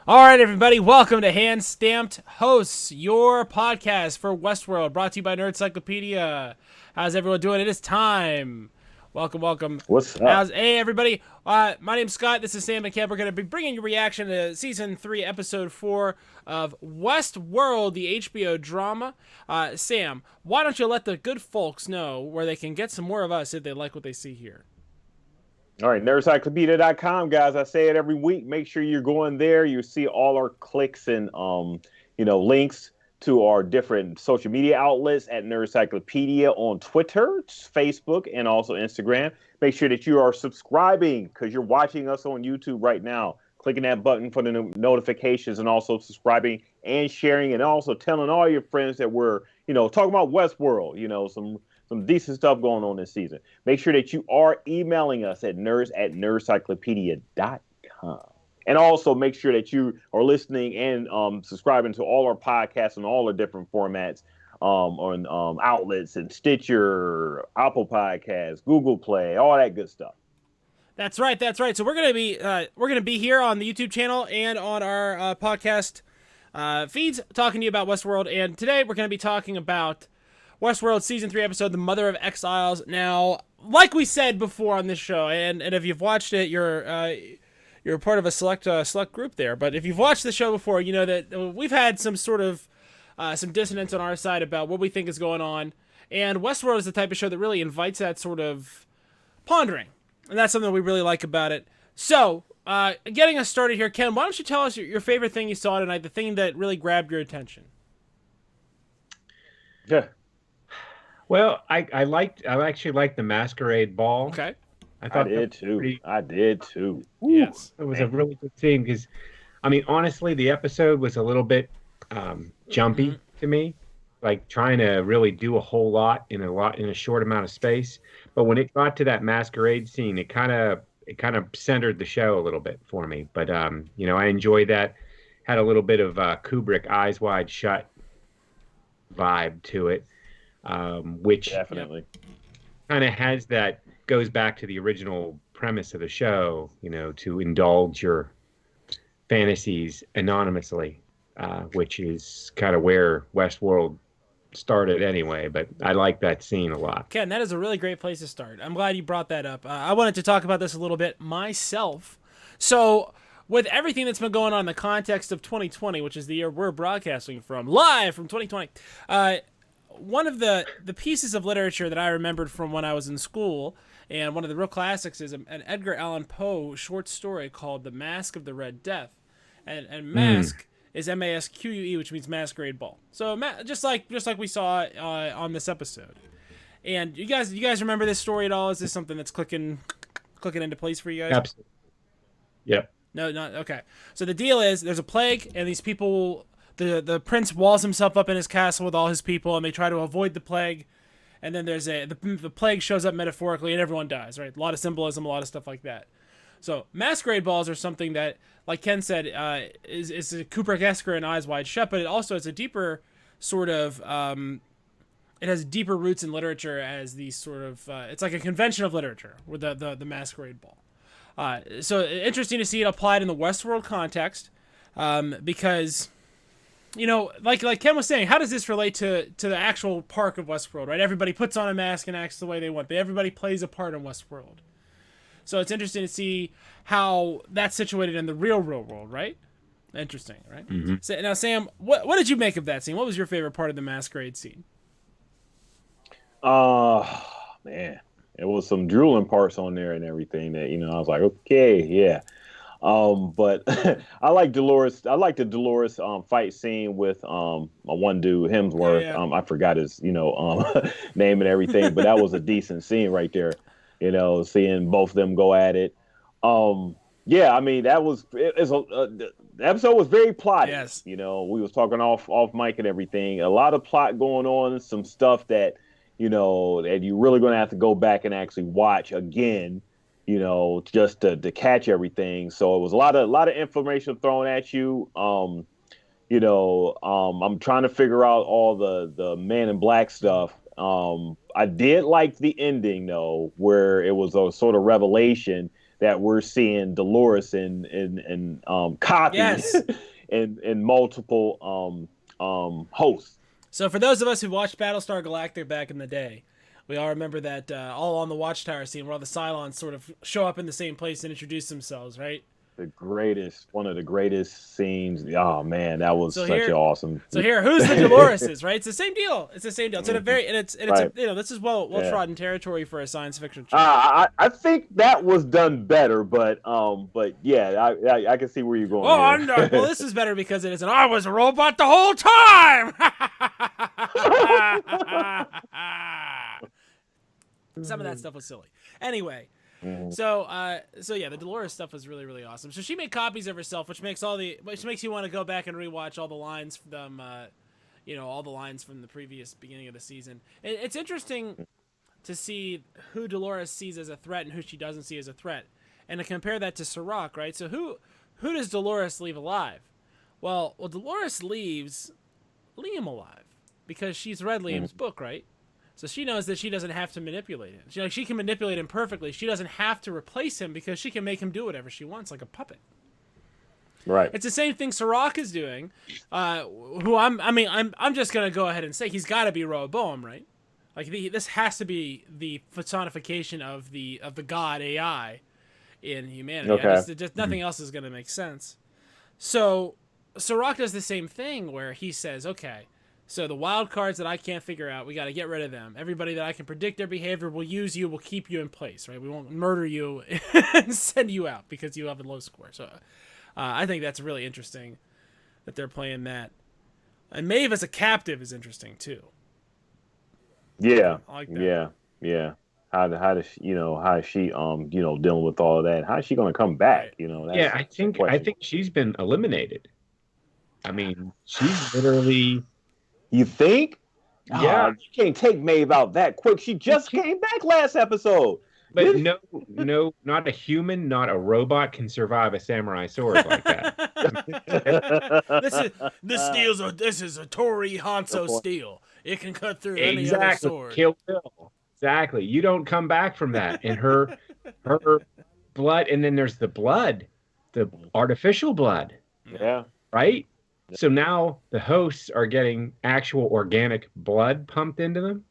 All right, everybody, welcome to Hand Stamped Hosts, your podcast for Westworld, brought to you by Nerdcyclopedia. How's everyone doing? It is time. Welcome, welcome. What's up? Hey, everybody. My name's Scott. This is Sam McCamp. We're going to be bringing you reaction to Season 3, Episode 4 of Westworld, the HBO drama. Sam, why don't you let the good folks know where they can get some more of us if they like what they see here? All right, nerdcyclopedia.com, guys. I say it every week. Make sure you're going there. You see all our clicks and links to our different social media outlets at Nerdcyclopedia on Twitter, Facebook, and also Instagram. Make sure that you are subscribing because you're watching us on YouTube right now. Clicking that button for the notifications and also subscribing and sharing and also telling all your friends that we're, talking about Westworld, some decent stuff going on this season. Make sure that you are emailing us at nerds@nerdcyclopedia.com. And also make sure that you are listening and subscribing to all our podcasts and all the different formats on outlets and Stitcher, Apple Podcasts, Google Play, all that good stuff. That's right. That's right. So we're gonna be here on the YouTube channel and on our podcast feeds talking to you about Westworld. And today we're gonna be talking about Westworld Season 3 episode, The Mother of Exiles. Now, like we said before on this show, and if you've watched it, you're part of a select group there. But if you've watched the show before, you know that we've had some sort of some dissonance on our side about what we think is going on. And Westworld is the type of show that really invites that sort of pondering. And that's something we really like about it. So, getting us started here, Ken, why don't you tell us your favorite thing you saw tonight, the thing that really grabbed your attention? Yeah. Well, I actually liked the masquerade ball. Okay. I I thought that did was too. pretty, I did too. Yes. it was a really good scene because, I mean, honestly, the episode was a little bit jumpy to me, like trying to really do a whole lot in a short amount of space. But when it got to that masquerade scene, it kind of centered the show a little bit for me. But I enjoyed that. Had a little bit of Kubrick Eyes Wide Shut vibe to it, which Definitely. kind of goes back to the original premise of the show, to indulge your fantasies anonymously, which is kind of where Westworld started anyway. But I like that scene a lot. Ken, that is a really great place to start. I'm glad you brought that up. I wanted to talk about this a little bit myself. So, with everything that's been going on in the context of 2020, which is the year we're broadcasting from, live from 2020, one of the pieces of literature that I remembered from when I was in school, and one of the real classics, is an Edgar Allan Poe short story called The Mask of the Red Death. And mask is Masque, which means masquerade ball. So just like we saw on this episode. And you guys remember this story at all? Is this something that's clicking into place for you guys? Absolutely. Yep. No, not okay. So the deal is there's a plague, and these people, the prince walls himself up in his castle with all his people, and they try to avoid the plague. And then there's the plague shows up metaphorically, and everyone dies. Right, a lot of symbolism, a lot of stuff like that. So masquerade balls are something that, like Ken said, is a Kubrick-esque and Eyes Wide Shut, but it also has a deeper sort of it has deeper roots in literature as these sort of it's like a convention of literature with the masquerade ball. So interesting to see it applied in the Westworld context, because like Ken was saying, how does this relate to the actual park of Westworld? Right, everybody puts on a mask and acts the way they want. Everybody plays a part in Westworld. So it's interesting to see how that's situated in the real world, right? Interesting, right? Mm-hmm. So, now, Sam, what did you make of that scene? What was your favorite part of the masquerade scene? Man, it was some drooling parts on there and everything that I was like, okay, yeah. But I like Dolores. I like the Dolores fight scene with one dude Hemsworth. Yeah, yeah. I forgot his name and everything, but that was a decent scene right there. Seeing both of them go at it. Yeah, I mean that was the episode was very plotty. Yes. We was talking off mic and everything. A lot of plot going on. Some stuff that that you're really going to have to go back and actually watch again. Just to catch everything. So it was a lot of information thrown at you. I'm trying to figure out all the Man in Black stuff. I did like the ending though, where it was a sort of revelation that we're seeing Dolores and copied Yes. in multiple hosts. So for those of us who watched Battlestar Galactica back in the day, we all remember that all on the Watchtower scene where all the Cylons sort of show up in the same place and introduce themselves, right? One of the greatest scenes. Oh man, that was So such here- an awesome. So here, who's the Doloreses, right? It's the same deal. It's the same deal. It's in a very and it's Right. a, this is well Yeah. trodden territory for a science fiction show. I think that was done better, but yeah, I can see where you're going. Oh, here. I'm not. Well, this is better because it isn't. I was a robot the whole time. Some of that stuff was silly. Anyway, so yeah, the Dolores stuff was really, really awesome. So she made copies of herself, which makes you want to go back and rewatch all the lines from all the lines from the previous beginning of the season. It's interesting to see who Dolores sees as a threat and who she doesn't see as a threat, and to compare that to Serac, right? So who does Dolores leave alive? Well, Dolores leaves Liam alive because she's read Liam's book, right? So she knows that she doesn't have to manipulate him. She can manipulate him perfectly. She doesn't have to replace him because she can make him do whatever she wants, like a puppet. Right. It's the same thing Serac is doing. I'm just gonna go ahead and say he's got to be Rehoboam, right? Like this has to be the personification of the god AI in humanity. Okay. Just nothing else is gonna make sense. So Serac does the same thing where he says, okay, so the wild cards that I can't figure out, we got to get rid of them. Everybody that I can predict their behavior will use you, will keep you in place, right? We won't murder you and send you out because you have a low score. So I think that's really interesting that they're playing that. And Maeve as a captive is interesting too. Yeah. I like that. Yeah. How does how is she dealing with all of that? How is she going to come back? Right. That's I the question. think she's been eliminated. I mean, she's literally. You think? Yeah. You can't take Maeve out that quick. She just came back last episode. But no, not a human, not a robot can survive a samurai sword like that. This is a Tori Hanzo steel. It can cut through any other Exactly. sword. Kill Bill. Exactly. You don't come back from that. And her blood, and then there's the blood, the artificial blood, Yeah. right? So now the hosts are getting actual organic blood pumped into them.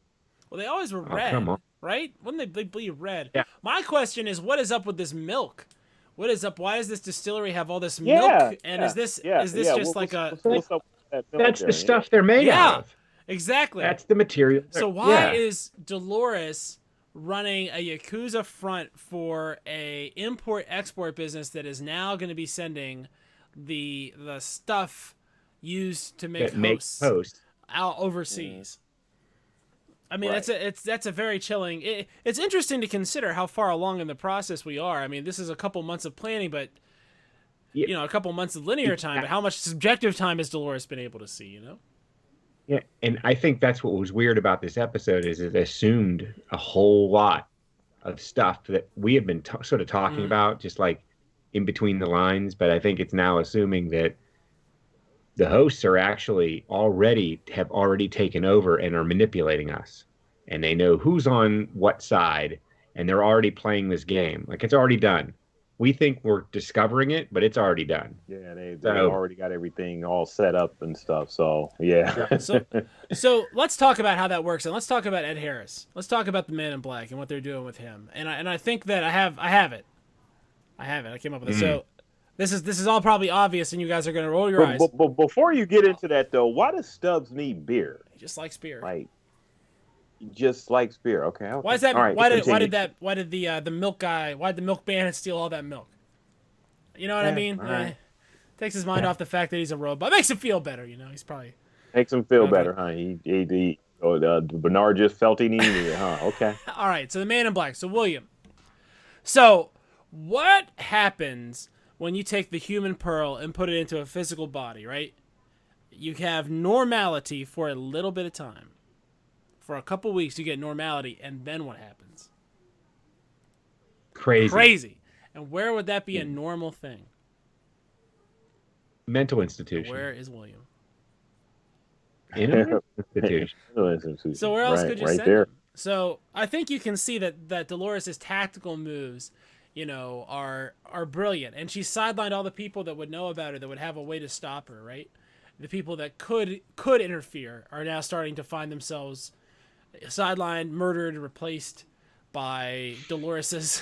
Well, they always were red, come on. right? Wouldn't they bleed red? Yeah. My question is, what is up with this milk? What is up? Why does this distillery have all this Yeah, milk? And yeah, is this yeah, just like what's up with that milk That's there? the stuff they're made Yeah. out of. exactly? That's the material. So why is Dolores running a Yakuza front for a import-export business that is now going to be sending the stuff used to make hosts out overseas? I mean, Right. that's a very chilling. It's interesting to consider how far along in the process we are. I mean, this is a couple months of planning, but a couple months of linear time. But how much subjective time has Dolores been able to see? Yeah, and I think that's what was weird about this episode is it assumed a whole lot of stuff that we have been sort of talking about, just like in between the lines. But I think it's now assuming that the hosts are actually have already taken over and are manipulating us, and they know who's on what side, and they're already playing this game. Like it's already done. We think we're discovering it, but it's already done. Yeah, they already got everything all set up and stuff. So yeah. So let's talk about how that works, and let's talk about Ed Harris. Let's talk about the Man in Black and what they're doing with him. And I think that I have it. I came up with it. So this is all probably obvious, and you guys are gonna roll your eyes. But before you get into that though, why does Stubbs need beer? He just likes beer. Like, he just likes beer. Okay. Why is that? All right, why continue. did the milk guy? Why did the milk bandit steal all that milk? You know what I mean? all right. Takes his mind off the fact that he's a robot. Makes him feel better. He's probably Makes him feel Okay. better, huh? Bernard just felt he needed it, huh? Okay. all right. So the Man in Black. So William. So what happens when you take the human pearl and put it into a physical body? Right? You have normality for a little bit of time. For a couple weeks, you get normality, and then what happens? Crazy. And where would that be a normal thing? Mental institution. Where is William? In a mental institution. So where else could you right send there. him? So I think you can see that Dolores' tactical moves are brilliant, and she sidelined all the people that would know about her, that would have a way to stop her, right? The people that could interfere are now starting to find themselves sidelined, murdered, replaced by Dolores's.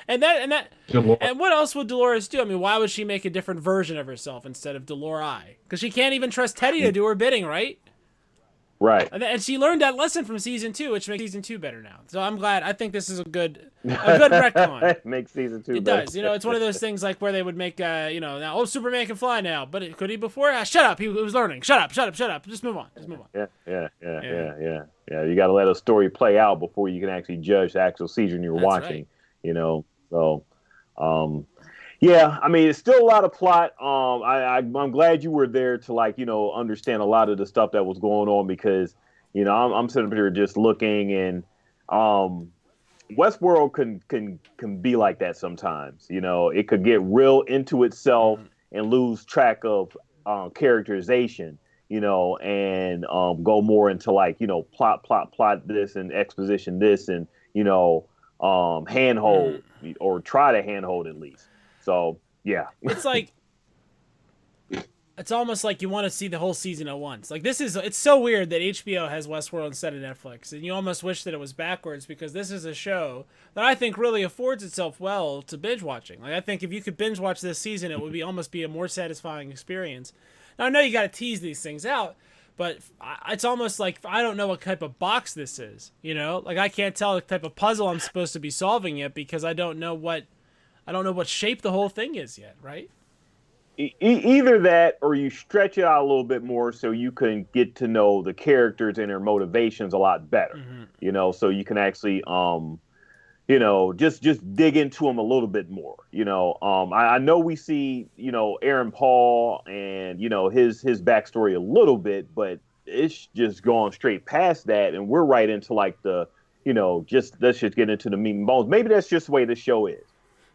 And what else would Dolores do? I mean, why would she make a different version of herself instead of Dolores? Because she can't even trust Teddy to do her bidding, right? Right. And she learned that lesson from season 2, which makes season 2 better now. So I'm glad. I think this is a good retcon. It makes season 2 It better. does. It's one of those things like where they would make, now, Superman can fly now, but could he before? Shut up. He was learning. Shut up. Just move on. Yeah. You got to let a story play out before you can actually judge the actual season you're watching. Right. So, yeah, I mean, it's still a lot of plot. I'm glad you were there to understand a lot of the stuff that was going on, because, I'm sitting up here just looking, and Westworld can be like that sometimes. It could get real into itself and lose track of characterization, and go more into plot this and exposition this, and handhold or try to handhold at least. So yeah, it's almost like you want to see the whole season at once. Like it's so weird that HBO has Westworld instead of Netflix, and you almost wish that it was backwards, because this is a show that I think really affords itself well to binge watching. Like, I think if you could binge watch this season, it would almost be a more satisfying experience. Now I know you got to tease these things out, but it's almost like I don't know what type of box this is. Like, I can't tell the type of puzzle I'm supposed to be solving yet, because I don't know what shape the whole thing is yet, right? Either that, or you stretch it out a little bit more so you can get to know the characters and their motivations a lot better. So you can actually just dig into them a little bit more. I know we see Aaron Paul and his backstory a little bit, but it's just going straight past that, and we're right into the let's just get into the meat and bones. Maybe that's just the way the show is.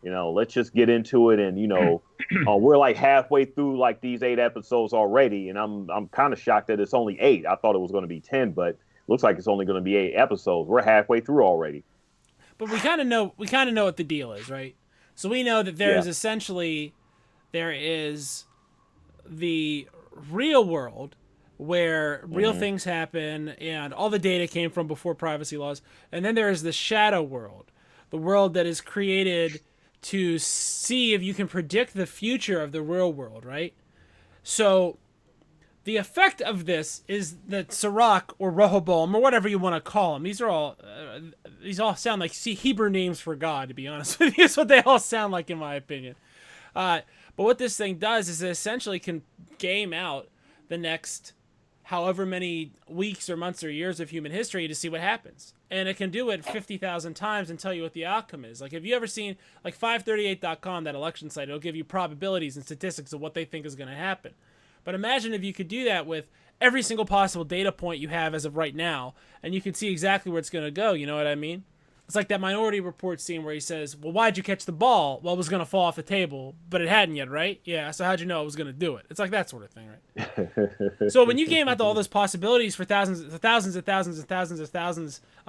Let's just get into it, and we're halfway through these 8 episodes already, and I'm kind of shocked that it's only 8. I thought it was going to be 10, but looks like it's only going to be 8 episodes. We're halfway through already. But we kind of know what the deal is, right? So we know that there is the real world where real things happen and all the data came from before privacy laws, and then there is the shadow world, the world that is created to see if you can predict the future of the real world, right? So the effect of this is that Sirach, or Rehoboam, or whatever you want to call him, these all sound like Hebrew names for God, to be honest with you. That's what they all sound like, in my opinion. But what this thing does is it essentially can game out the next however many weeks or months or years of human history to see what happens. And it can do it 50,000 times and tell you what the outcome is. Like, have you ever seen 538.com, that election site? It'll give you probabilities and statistics of what they think is going to happen. But imagine if you could do that with every single possible data point you have as of right now, and you can see exactly where it's going to go. You know what I mean? It's like that Minority Report scene where he says, well, why'd you catch the ball? Well, it was going to fall off the table, but it hadn't yet, right? Yeah, so how'd you know it was going to do it? It's like that sort of thing, right? So when you game out all those possibilities for thousands of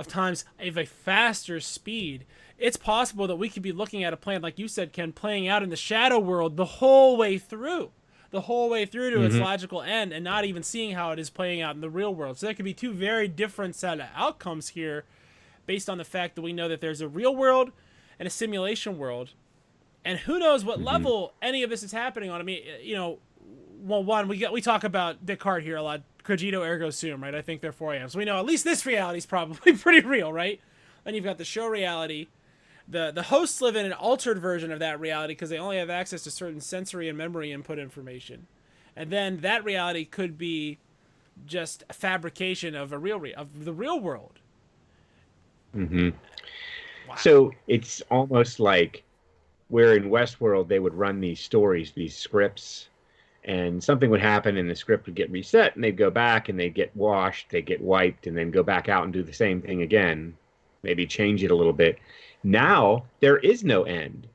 times of a faster speed, it's possible that we could be looking at a plan, like you said, Ken, playing out in the shadow world the whole way through to its logical end, and not even seeing how it is playing out in the real world. So there could be two very different set of outcomes here, based on the fact that we know that there's a real world and a simulation world, and who knows what level any of this is happening on. I mean, we talk about Descartes here a lot, cogito ergo sum, right? I think therefore I am. So we know at least this reality is probably pretty real, right? Then you've got the show reality. The hosts live in an altered version of that reality because they only have access to certain sensory and memory input information, and then that reality could be just a fabrication of the real world. Wow. So it's almost like where in Westworld they would run these stories, these scripts, and something would happen and the script would get reset, and they'd go back and they'd get washed, they'd get wiped, and then go back out and do the same thing again, maybe change it a little bit. Now there is no end.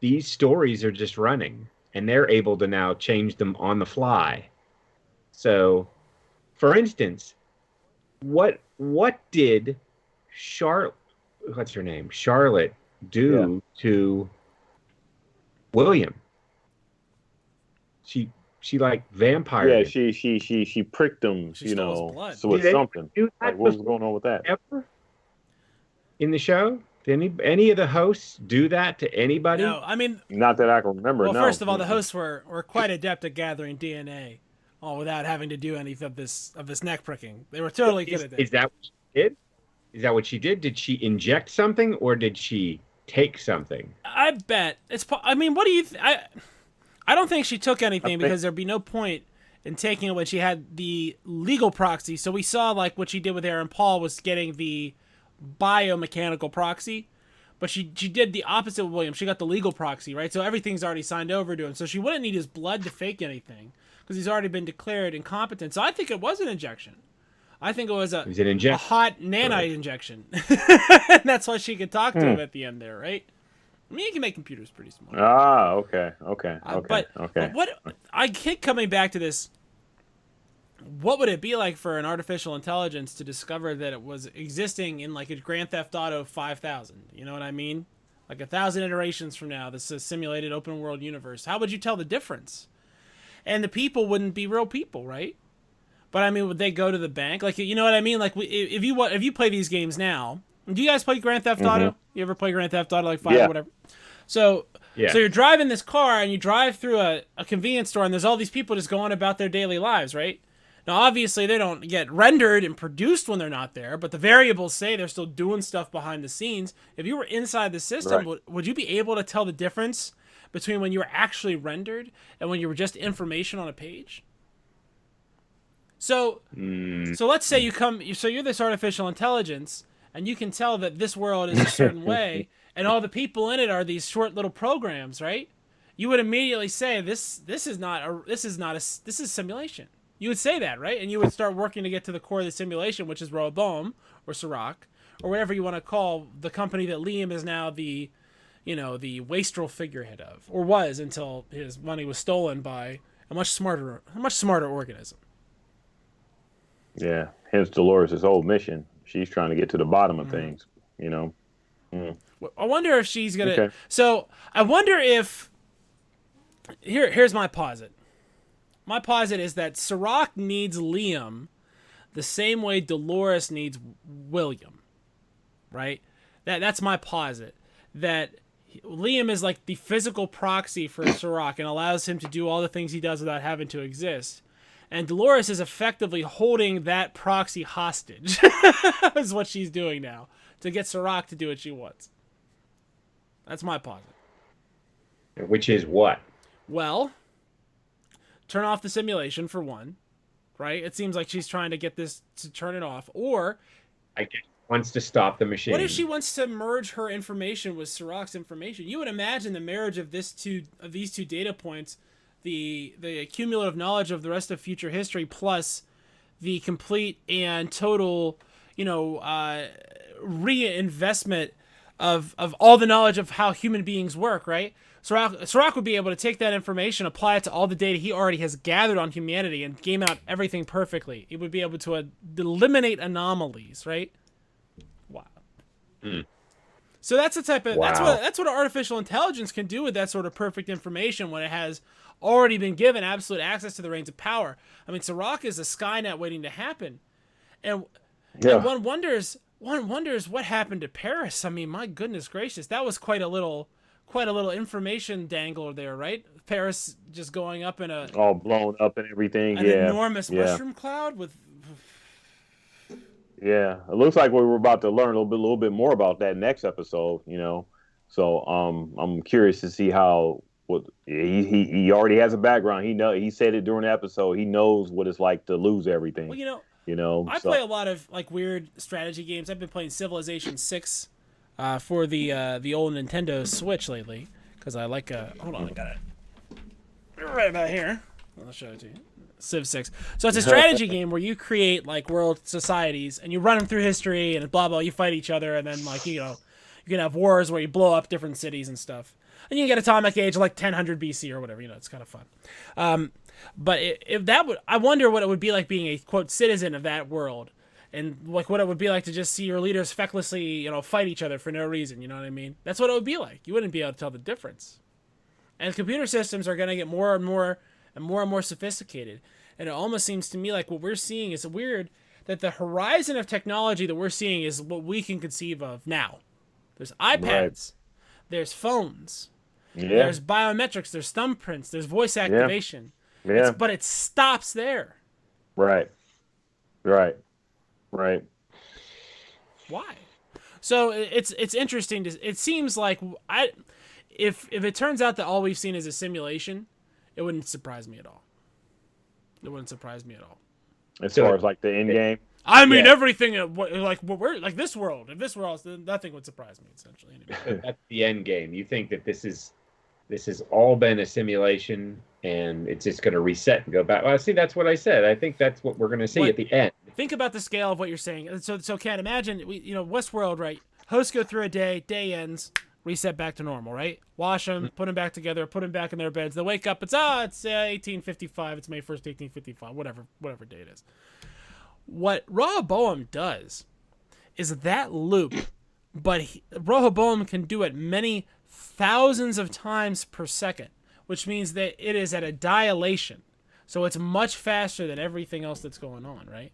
These stories are just running, and they're able to now change them on the fly. So, for instance, what did Charlotte, what's her name, Charlotte, do to William? She like vampired Yeah, him. she pricked him, She stole his blood. so with Did anyone something. do Like that what was going on with that? ever in the show? Did any of the hosts do that to anybody? No, I mean, Not that I can remember. well, No. first of all, the hosts were quite adept at gathering DNA, all without having to do any of this neck pricking. They were totally good at that. Is that what she did? Is that what she did? Did she inject something or did she take something? I bet it's. I mean, what do you? I don't think she took anything because there'd be no point in taking it when she had the legal proxy. So we saw like what she did with Aaron Paul was getting the biomechanical proxy, but she did the opposite with William. She got the legal proxy, right? So everything's already signed over to him. So she wouldn't need his blood to fake anything because he's already been declared incompetent. So I think it was an injection. I think it was a hot nanite injection. And that's why she could talk to him at the end there, right? I mean, you can make computers pretty smart. Okay. But what I keep coming back to this. What would it be like for an artificial intelligence to discover that it was existing in like a Grand Theft Auto 5000? You know what I mean? Like 1,000 iterations from now, this is a simulated open world universe. How would you tell the difference? And the people wouldn't be real people, right? But I mean, would they go to the bank? Like, you know what I mean? Like, if you play these games now, do you guys play Grand Theft Auto? You ever play Grand Theft Auto like 5 or whatever? So you're driving this car and you drive through a convenience store and there's all these people just going about their daily lives, right? Now, obviously, they don't get rendered and produced when they're not there, but the variables say they're still doing stuff behind the scenes. If you were inside the system, would you be able to tell the difference between when you were actually rendered and when you were just information on a page? So let's say you're this artificial intelligence, and you can tell that this world is a certain way, and all the people in it are these short little programs, right? You would immediately say this is simulation. You would say that, right? And you would start working to get to the core of the simulation, which is Rehoboam or Sirach or whatever you want to call the company that Liam is now the wastrel figurehead of, or was until his money was stolen by a much smarter organism. Yeah, hence Dolores' whole mission. She's trying to get to the bottom of things, you know. I wonder if she's gonna. Okay. So I wonder if. Here's my posit. My posit is that Sirach needs Liam the same way Dolores needs William, right? That's my posit. That Liam is like the physical proxy for Sirach and allows him to do all the things he does without having to exist. And Dolores is effectively holding that proxy hostage, is what she's doing now, to get Sirach to do what she wants. That's my posit. Which is what? Well, turn off the simulation for one, right? It seems like she's trying to get this to turn it off. Or I guess wants to stop the machine. What if she wants to merge her information with Sirach's information? You would imagine the marriage of these two data points, the cumulative knowledge of the rest of future history plus the complete and total, reinvestment of all the knowledge of how human beings work, right? Sirach would be able to take that information, apply it to all the data he already has gathered on humanity, and game out everything perfectly. It would be able to eliminate anomalies, right? Wow. So that's the type of that's what artificial intelligence can do with that sort of perfect information when it has already been given absolute access to the reins of power. I mean, Sirach is a Skynet waiting to happen, and one wonders what happened to Paris. I mean, my goodness gracious, that was quite a little information dangle there, right? Paris just going up in all blown up and everything. An enormous mushroom cloud with. Yeah, it looks like we were about to learn a little bit more about that next episode. So I'm curious to see how. He already has a background. He said it during the episode. He knows what it's like to lose everything. Well, I play a lot of like weird strategy games. I've been playing Civilization 6 for the old Nintendo Switch lately because I like hold on, I got it right about here. I'll show it to you. Civ 6. So it's a strategy game where you create like world societies and you run them through history and blah blah. You fight each other and then you can have wars where you blow up different cities and stuff. And you can get atomic age like 1000 BC or whatever. It's kind of fun. But if that would, I wonder what it would be like being a quote citizen of that world. and like what it would be like to just see your leaders fecklessly, fight each other for no reason. You know what I mean? That's what it would be like. You wouldn't be able to tell the difference. And computer systems are going to get more and more and more and more sophisticated. And it almost seems to me like what we're seeing is weird that the horizon of technology that we're seeing is what we can conceive of now. There's iPads, there's phones, there's biometrics, there's thumbprints, there's voice activation. Yeah. But it stops there. Right. Why? So it's interesting. It seems like if it turns out that all we've seen is a simulation, it wouldn't surprise me at all. As far as like the end game. I mean, everything like what we're like this world. If this world, nothing would surprise me essentially. Anyway. That's the end game. You think that this has all been a simulation and it's just going to reset and go back. Well, see, that's what I said. I think that's what we're going to see at the end. Think about the scale of what you're saying. So Ken, imagine WestWorld, right? Hosts go through a day ends, reset back to normal, right? Wash them, put them back together, put them back in their beds. They wake up. It's 1855. It's May 1st, 1855. Whatever day it is. What Rehoboam does is that loop, but Rehoboam can do it many thousands of times per second, which means that it is at a dilation. So it's much faster than everything else that's going on, right?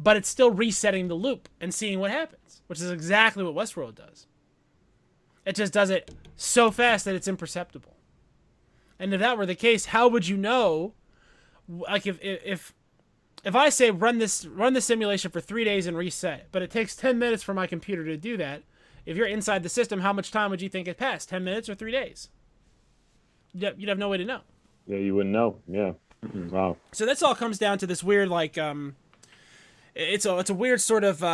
But it's still resetting the loop and seeing what happens, which is exactly what Westworld does. It just does it so fast that it's imperceptible. And if that were the case, how would you know? Like if I say run this simulation for 3 days and reset, but it takes 10 minutes for my computer to do that, if you're inside the system, how much time would you think it passed? 10 minutes or 3 days? You'd have no way to know. Yeah, you wouldn't know. Yeah. Wow. So this all comes down to this weird, like, it's a weird sort of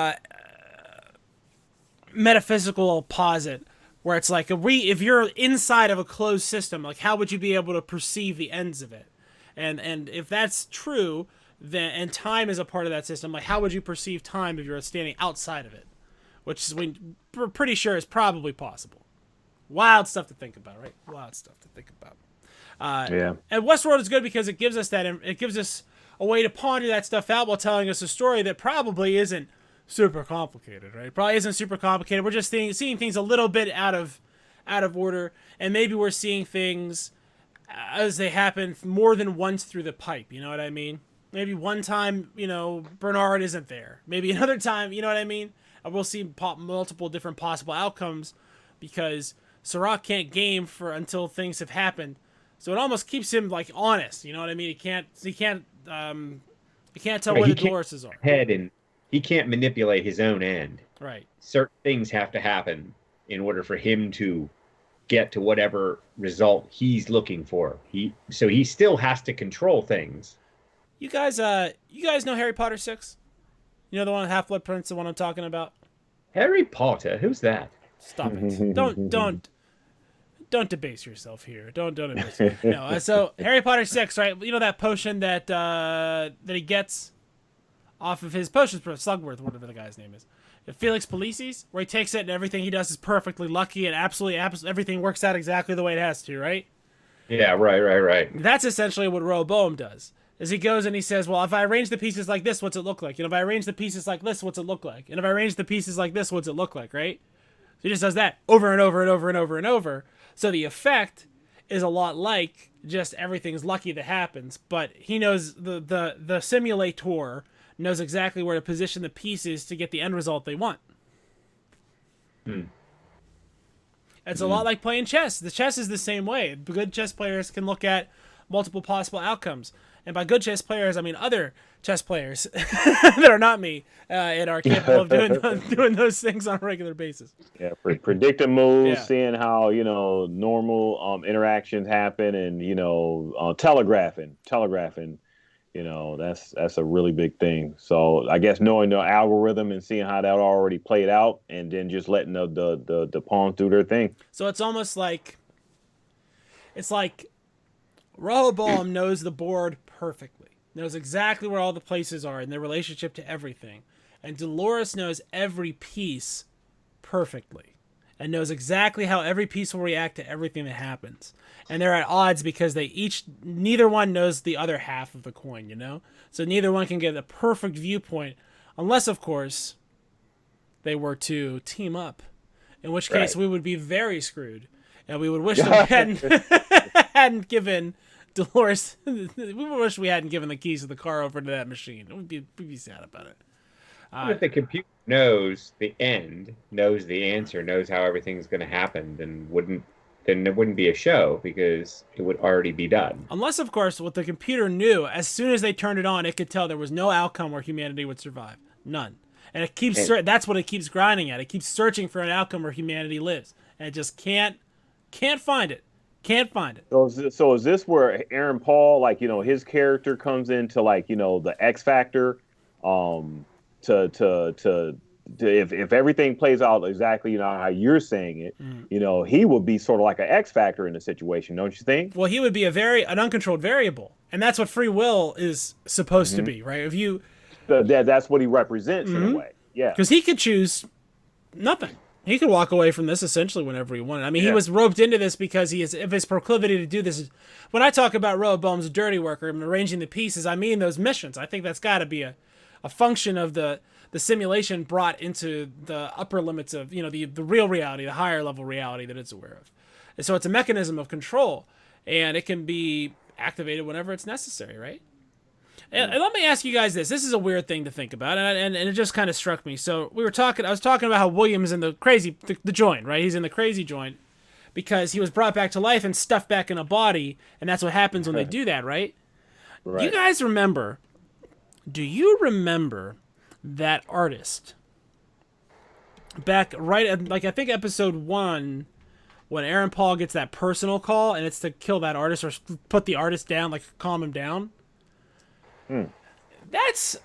metaphysical posit where it's like if you're inside of a closed system, like how would you be able to perceive the ends of it? And if that's true, then and time is a part of that system, like how would you perceive time if you're standing outside of it? Which is we're pretty sure is probably possible. Wild stuff to think about, right? Wild stuff to think about. And Westworld is good because it gives us a way to ponder that stuff out while telling us a story that probably isn't super complicated, right? Probably isn't super complicated. We're just seeing things a little bit out of order, and maybe we're seeing things as they happen more than once through the pipe. You know what I mean? Maybe one time, Bernard isn't there. Maybe another time, you know what I mean? And we'll see multiple different possible outcomes because Sirach can't game until things have happened. So it almost keeps him like honest. You know what I mean? He can't tell where the Doloruses are. And he can't manipulate his own end. Right. Certain things have to happen in order for him to get to whatever result he's looking for. So he still has to control things. You guys know Harry Potter 6? You know the one with Half-Blood Prince, the one I'm talking about? Harry Potter? Who's that? Stop it. Don't debase yourself here. Don't debase yourself. No, so Harry Potter 6, right? You know that potion that he gets off of his potions, Slugworth, whatever the guy's name is. Felix Polices, where he takes it and everything he does is perfectly lucky and absolutely everything works out exactly the way it has to, right? Yeah, right. That's essentially what Rehoboam does. Is he goes and he says, well, if I arrange the pieces like this, what's it look like? And if I arrange the pieces like this, what's it look like? And if I arrange the pieces like this, what's it look like, right? So he just does that over and over and over and over and over. So the effect is a lot like just everything's lucky that happens, but he knows the simulator knows exactly where to position the pieces to get the end result they want. It's a lot like playing chess. The chess is the same way. Good chess players can look at multiple possible outcomes. And by good chess players, I mean other chess players that are not me and are capable of doing those things on a regular basis. Yeah, predicting moves, seeing how normal interactions happen, and telegraphing. That's a really big thing. So I guess knowing the algorithm and seeing how that already played out, and then just letting the pawns do their thing. So it's almost like Rehoboam knows the board perfectly, knows exactly where all the places are in their relationship to everything, and Dolores knows every piece perfectly and knows exactly how every piece will react to everything that happens. And they're at odds because neither one knows the other half of the coin, So neither one can get a perfect viewpoint Unless, of course, they were to team up, in which case we would be very screwed, and we would wish that we hadn't given Dolores. We would wish we hadn't given the keys of the car over to that machine. We'd be sad about it. If the computer knows the end, knows the answer, knows how everything's going to happen, then it wouldn't be a show because it would already be done. Unless, of course, what the computer knew, as soon as they turned it on, it could tell there was no outcome where humanity would survive. None. And it keeps that's what it keeps grinding at. It keeps searching for an outcome where humanity lives, and it just can't find it. Can't find it. So is this where Aaron Paul, like, you know, his character comes into, like, you know, the X Factor, if everything plays out exactly, you know, how you're saying it, you know, he would be sort of like an X Factor in the situation, don't you think? Well, he would be an uncontrolled variable, and that's what free will is supposed to be, right? If you that's what he represents in a way, yeah. Because he could choose nothing. He could walk away from this essentially whenever he wanted. I mean, he was roped into this because of his proclivity to do this. When I talk about Rehoboam's dirty worker and arranging the pieces, I mean those missions. I think that's got to be a function of the simulation brought into the upper limits of, you know, the real reality, the higher level reality that it's aware of. And so it's a mechanism of control, and it can be activated whenever it's necessary, right? And let me ask you guys this. This is a weird thing to think about, and it just kind of struck me. So I was talking about how William's in the joint, right? He's in the crazy joint because he was brought back to life and stuffed back in a body, and that's what happens when they do that, right? Do you guys remember that artist back right at, like, I think episode 1, when Aaron Paul gets that personal call and it's to kill that artist or put the artist down, like calm him down? He's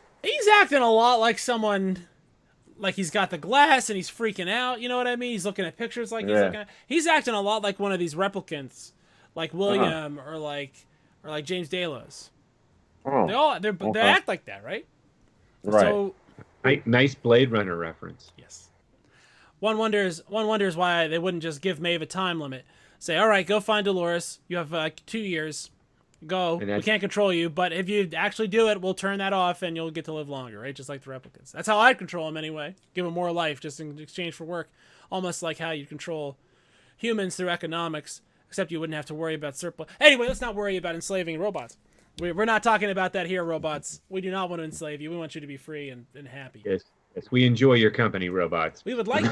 acting a lot like someone, like he's got the glass and he's freaking out, you know what I mean? He's looking at pictures like he's acting a lot like one of these replicants, like William or like James Delos. They act like that, right? Right. So nice Blade Runner reference. Yes. One wonders why they wouldn't just give Maeve a time limit. Say, all right, go find Dolores. You have 2 years. Go. We can't control you, but if you actually do it, we'll turn that off and you'll get to live longer, right? Just like the replicants. That's how I'd control them anyway. Give them more life just in exchange for work. Almost like how you control humans through economics, except you wouldn't have to worry about surplus. Anyway, let's not worry about enslaving robots. We're not talking about that here, robots. We do not want to enslave you. We want you to be free and happy. Yes, we enjoy your company, robots. We would like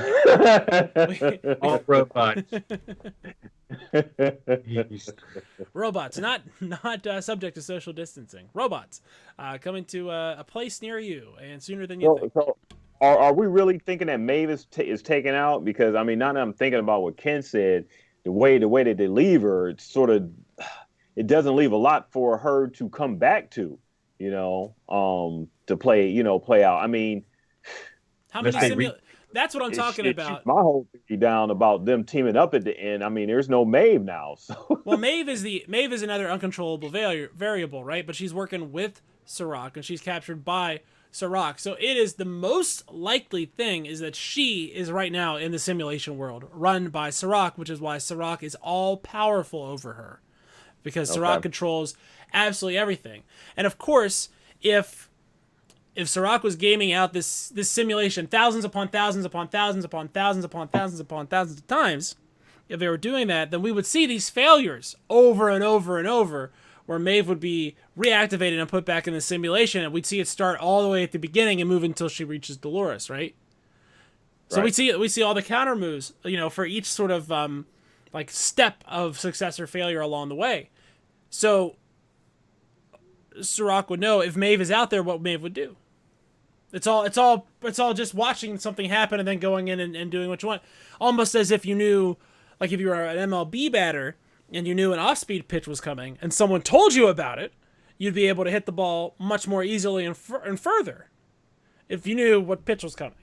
all robots. Robots, not subject to social distancing. Robots coming to a place near you, and sooner than you think. So are we really thinking that Maeve is taken out? Because, I mean, now that I'm thinking about what Ken said, the way that they leave her, it's sort of, it doesn't leave a lot for her to come back to, you know, to play out. I mean, how many that's what I'm talking about. My whole theory down about them teaming up at the end. I mean, there's no Maeve now. So. Well, Maeve is another uncontrollable variable, right? But she's working with Serac, and she's captured by Serac. So it is the most likely thing is that she is right now in the simulation world, run by Serac, which is why Serac is all powerful over her, because Serac controls absolutely everything. And of course, if Serac was gaming out this simulation thousands upon thousands upon thousands upon thousands upon thousands upon thousands of times, if they were doing that, then we would see these failures over and over and over, where Maeve would be reactivated and put back in the simulation, and we'd see it start all the way at the beginning and move until she reaches Dolores, right? So we see all the counter moves, you know, for each sort of like step of success or failure along the way. So Serac would know if Maeve is out there, what Maeve would do. It's all just watching something happen and then going in and doing what you want. Almost as if you knew, like if you were an MLB batter and you knew an off-speed pitch was coming and someone told you about it, you'd be able to hit the ball much more easily and further if you knew what pitch was coming.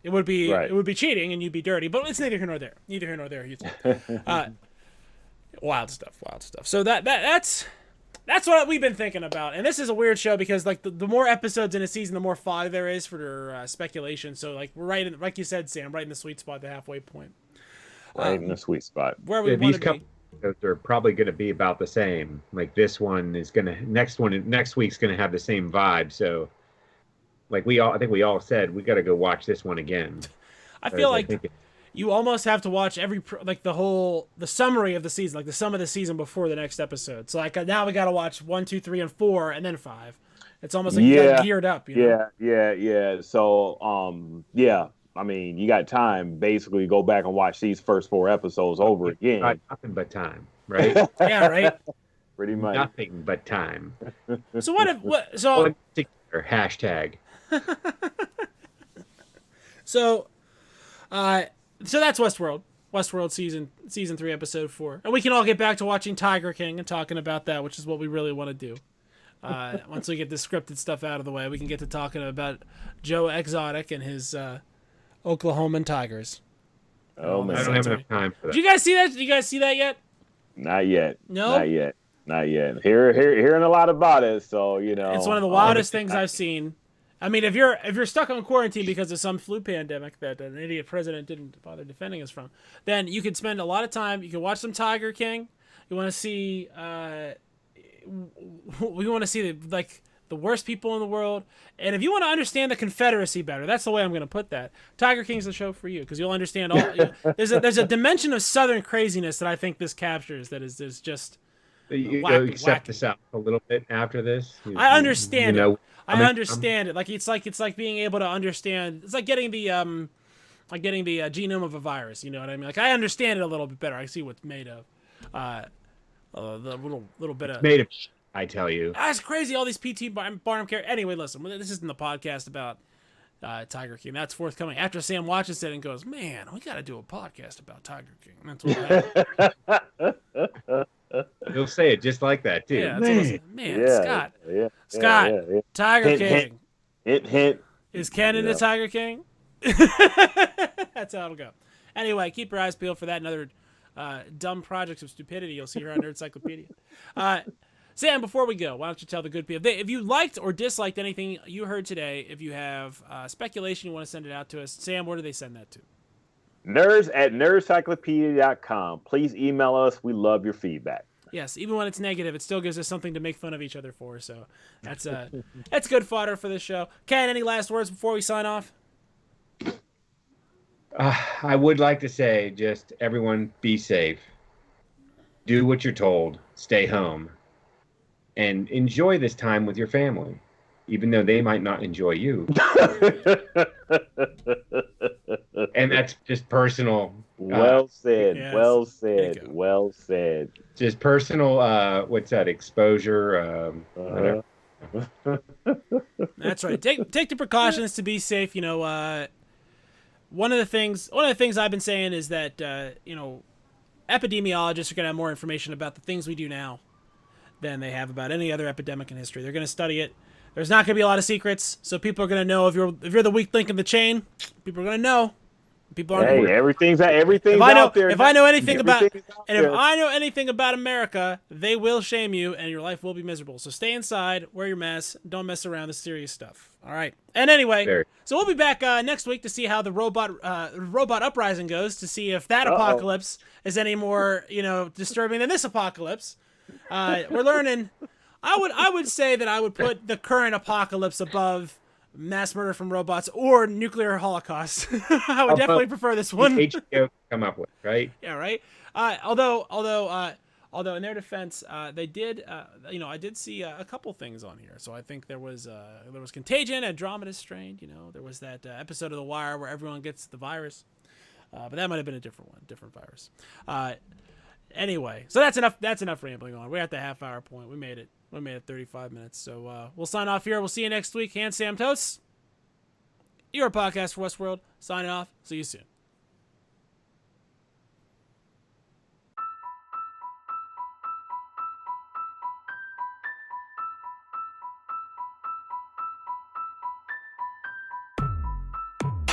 It would be cheating and you'd be dirty, but it's neither here nor there. Neither here nor there. Wild stuff. So that's what we've been thinking about. And this is a weird show because, like, the more episodes in a season, the more fodder there is for speculation. So, like, we're right in, like you said, Sam, right in the sweet spot, the halfway point. Right in the sweet spot. Where we want to be. Episodes are probably going to be about the same. Like, this one is going to, next week's going to have the same vibe. So like I think we all said we got to go watch this one again. I feel like think you almost have to watch the summary of the season, like the sum of the season before the next episode. So like now we got to watch 1, 2, 3, and 4, and then 5. It's almost like you got geared up. You know? Yeah. So, yeah. I mean, you got time. Basically, go back and watch these first 4 episodes over again. Nothing but time, right? Yeah, right. Pretty much. Nothing but time. So So hashtag. So that's Westworld. Westworld season 3, episode 4, and we can all get back to watching Tiger King and talking about that, which is what we really want to do. Once we get the scripted stuff out of the way, we can get to talking about Joe Exotic and his Oklahoman Tigers. Oh man, I don't have enough time for that. Did you guys see that? Did you guys see that yet? Not yet. No, not yet. Hearing a lot about it, so it's one of the wildest things I've seen. I mean, if you're stuck on quarantine because of some flu pandemic that an idiot president didn't bother defending us from, then you could spend a lot of time. You can watch some Tiger King. You want to see. We want to see the worst people in the world, and if you want to understand the Confederacy better, that's the way I'm going to put that. Tiger King's the show for you because you'll understand all. There's a dimension of Southern craziness that I think this captures that is just. You accept this out a little bit after this. I understand it. I understand it. Like it's like being able to understand. It's like getting the genome of a virus. You know what I mean? Like I understand it a little bit better. I see what's made of. The little bit of made of. I tell you, that's crazy. All these PT Barnum care. Anyway, listen. This isn't the podcast about Tiger King. That's forthcoming after Sam watches it and goes, "Man, we got to do a podcast about Tiger King." That's what. He'll say it just like that too. Yeah, Scott. Scott. Yeah. Tiger King. Hint. Is Ken into Tiger King? That's how it'll go. Anyway, keep your eyes peeled for that and other dumb projects of stupidity you'll see here on Nerd Encyclopedia. Sam, before we go, why don't you tell the good people if you liked or disliked anything you heard today? If you have speculation you want to send it out to us, Sam, where do they send that to? nerds@nerdcyclopedia.com. Please email us. We love your feedback. Yes, even when it's negative, it still gives us something to make fun of each other for. So that's good fodder for this show. Ken, any last words before we sign off? I would like to say just everyone be safe. Do what you're told. Stay home. And enjoy this time with your family, even though they might not enjoy you. And that's just personal. Well said. Yes. Well said. Well said. Just personal. What's that? Exposure. That's right. Take the precautions to be safe. You know, one of the things I've been saying is that epidemiologists are going to have more information about the things we do now than they have about any other epidemic in history. They're going to study it. There's not going to be a lot of secrets, so people are going to know if you're the weak link in the chain. People are going to know. People aren't. Hey, everything's out there. If I know anything about America, they will shame you, and your life will be miserable. So stay inside, wear your mask, don't mess around with serious stuff. All right. And anyway, so we'll be back next week to see how the robot uprising goes, to see if that apocalypse is any more disturbing than this apocalypse. We're learning. I would say that I would put the current apocalypse above mass murder from robots or nuclear holocaust. I would definitely prefer this one. HBO come up with, right? Yeah, right. Although in their defense, they did. I did see a couple things on here. So I think there was Contagion, Andromeda Strain. There was that episode of The Wire where everyone gets the virus, but that might have been a different one, different virus. Anyway, so that's enough rambling on. We're at the half-hour point. We made it. We made it 35 minutes. So we'll sign off here. We'll see you next week. Hand Sam Toast. Your podcast for Westworld. Signing off. See you soon.